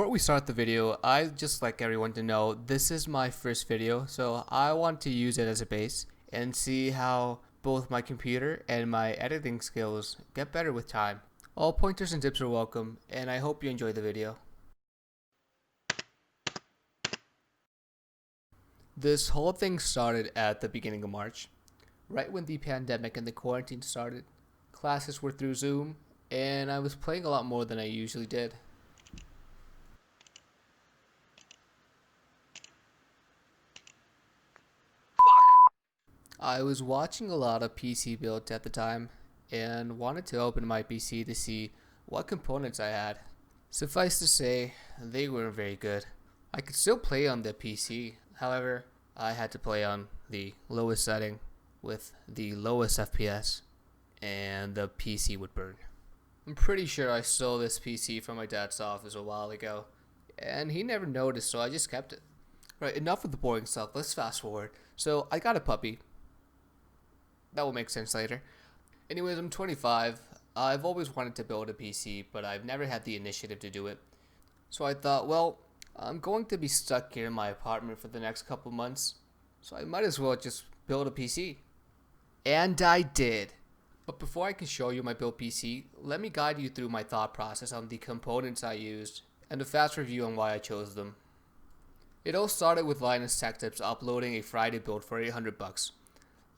Before we start the video, I'd just like everyone to know this is my first video, so I want to use it as a base and see how both my computer and my editing skills get better with time. All pointers and tips are welcome, and I hope you enjoy the video. This whole thing started at the beginning of March, right when the pandemic and the quarantine started. Classes were through Zoom, and I was playing a lot more than I usually did. I was watching a lot of PC builds at the time and wanted to open my PC to see what components I had. Suffice to say, they weren't very good. I could still play on the PC, however, I had to play on the lowest setting with the lowest FPS and the PC would burn. I'm pretty sure I stole this PC from my dad's office a while ago and he never noticed, so I just kept it. Right, enough of the boring stuff, let's fast forward. So I got a puppy. That will make sense later. Anyways, I'm 25. I've always wanted to build a PC, but I've never had the initiative to do it. So I thought, well, I'm going to be stuck here in my apartment for the next couple months, so I might as well just build a PC. And I did. But before I can show you my built PC, let me guide you through my thought process on the components I used and a fast review on why I chose them. It all started with LinusTechTips uploading a Friday build for 800 bucks.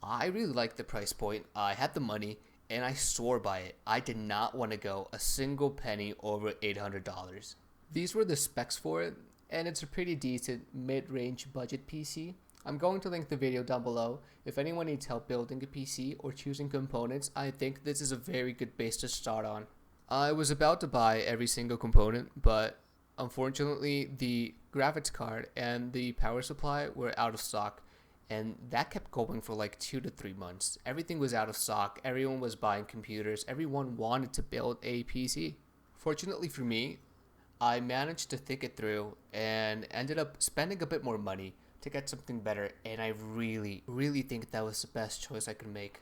I really liked the price point, I had the money, and I swore by it. I did not want to go a single penny over $800. These were the specs for it, and it's a pretty decent mid-range budget PC. I'm going to link the video down below. If anyone needs help building a PC or choosing components, I think this is a very good base to start on. I was about to buy every single component, but unfortunately the graphics card and the power supply were out of stock. And that kept going for like 2 to 3 months. Everything was out of stock. Everyone was buying computers. Everyone wanted to build a PC. Fortunately for me, I managed to think it through and ended up spending a bit more money to get something better. And I really think that was the best choice I could make.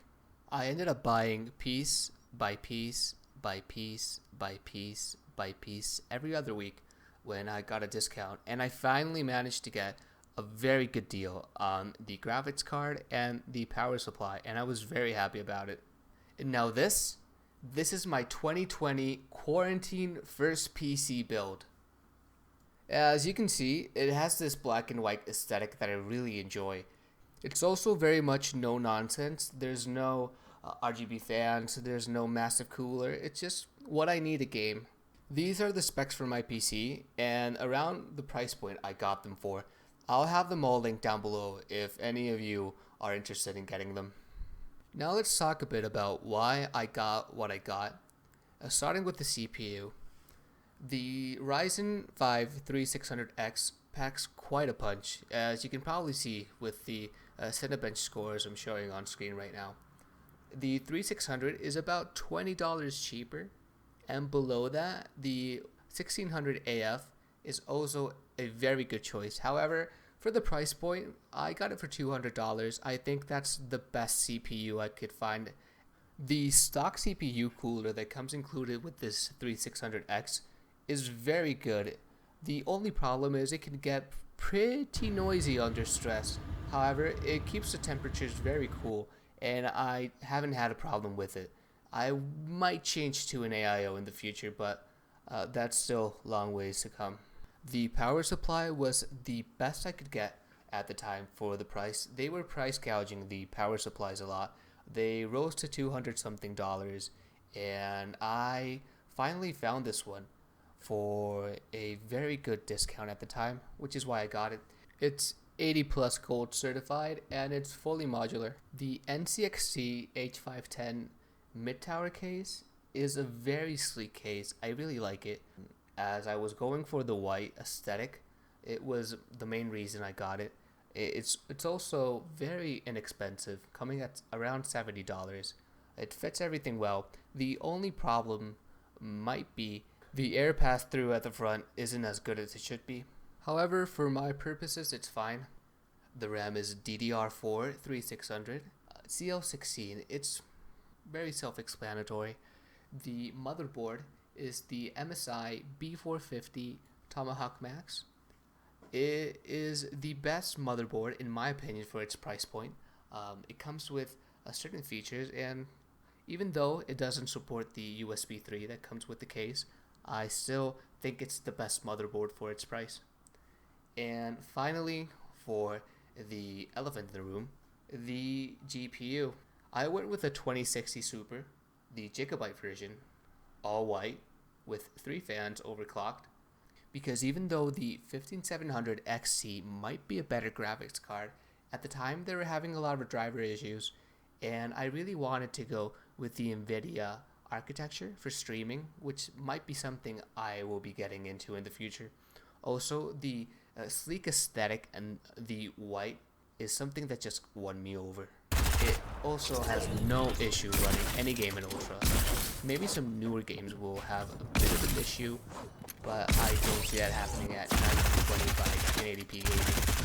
I ended up buying piece by piece by piece by piece by piece every other week when I got a discount. And I finally managed to get a very good deal on the graphics card and the power supply, and I was very happy about it. And now this is my 2020 quarantine first PC build. As you can see, it has this black and white aesthetic that I really enjoy. It's also very much no nonsense. There's no RGB fans, there's no massive cooler. It's just what I need a game. These are the specs for my PC, and around the price point I got them for. I'll have them all linked down below if any of you are interested in getting them. Now let's talk a bit about why I got what I got. Starting with the CPU. The Ryzen 5 3600X packs quite a punch, as you can probably see with the Cinebench scores I'm showing on screen right now. The 3600 is about $20 cheaper, and below that, the 1600 AF is also a very good choice. However, for the price point, I got it for $200. I think that's the best CPU I could find. The stock CPU cooler that comes included with this 3600X is very good. The only problem is it can get pretty noisy under stress. However, it keeps the temperatures very cool, and I haven't had a problem with it. I might change to an AIO in the future, but that's still long ways to come. The power supply was the best I could get at the time for the price. They were price gouging the power supplies a lot. They rose to $200 something, and I finally found this one for a very good discount at the time, which is why I got it. It's 80 plus gold certified and it's fully modular. The nzxt H510 mid-tower case is a very sleek case. I really like it. As I was going for the white aesthetic, it was the main reason I got it. It's also very inexpensive, coming at around $70. It fits everything well. The only problem might be the air pass through at the front isn't as good as it should be. However, for my purposes, it's fine. The RAM is DDR4 3600, CL16. It's very self-explanatory. The motherboard is the MSI B450 Tomahawk Max. It is the best motherboard in my opinion for its price point. It comes with certain features, and even though it doesn't support the USB 3 that comes with the case, I still think it's the best motherboard for its price. And finally, for the elephant in the room, the GPU. I went with a 2060 Super, the Gigabyte version, all white, with 3 fans overclocked, because even though the 15700 XT might be a better graphics card, at the time they were having a lot of driver issues, and I really wanted to go with the NVIDIA architecture for streaming, which might be something I will be getting into in the future. Also, the sleek aesthetic and the white is something that just won me over. It also has no issue running any game in Ultra. Maybe some newer games will have a bit of an issue, but I don't see that happening at 1920 by 1080p gaming.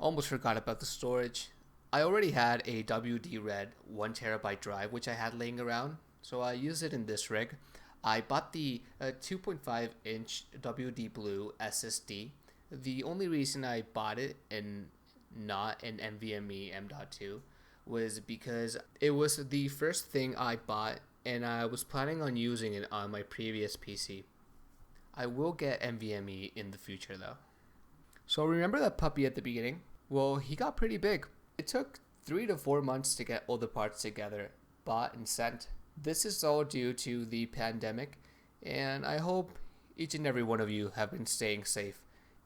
Almost forgot about the storage. I already had a WD Red 1TB drive which I had laying around, so I used it in this rig. I bought the 2.5 inch WD Blue SSD. The only reason I bought it and not an NVMe M.2 was because it was the first thing I bought and I was planning on using it on my previous PC. I will get NVMe in the future though. So remember that puppy at the beginning? Well, he got pretty big. It took 3 to 4 months to get all the parts together, bought and sent. This is all due to the pandemic, and I hope each and every one of you have been staying safe.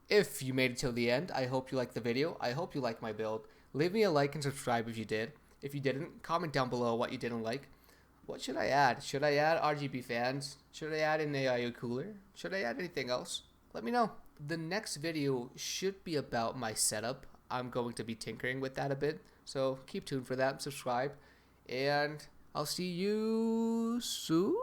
If you made it till the end, I hope you liked the video. I hope you liked my build. Leave me a like and subscribe if you did. If you didn't, comment down below what you didn't like. What should I add? Should I add RGB fans? Should I add an AIO cooler? Should I add anything else? Let me know. The next video should be about my setup. I'm going to be tinkering with that a bit, so keep tuned for that, subscribe, and I'll see you soon.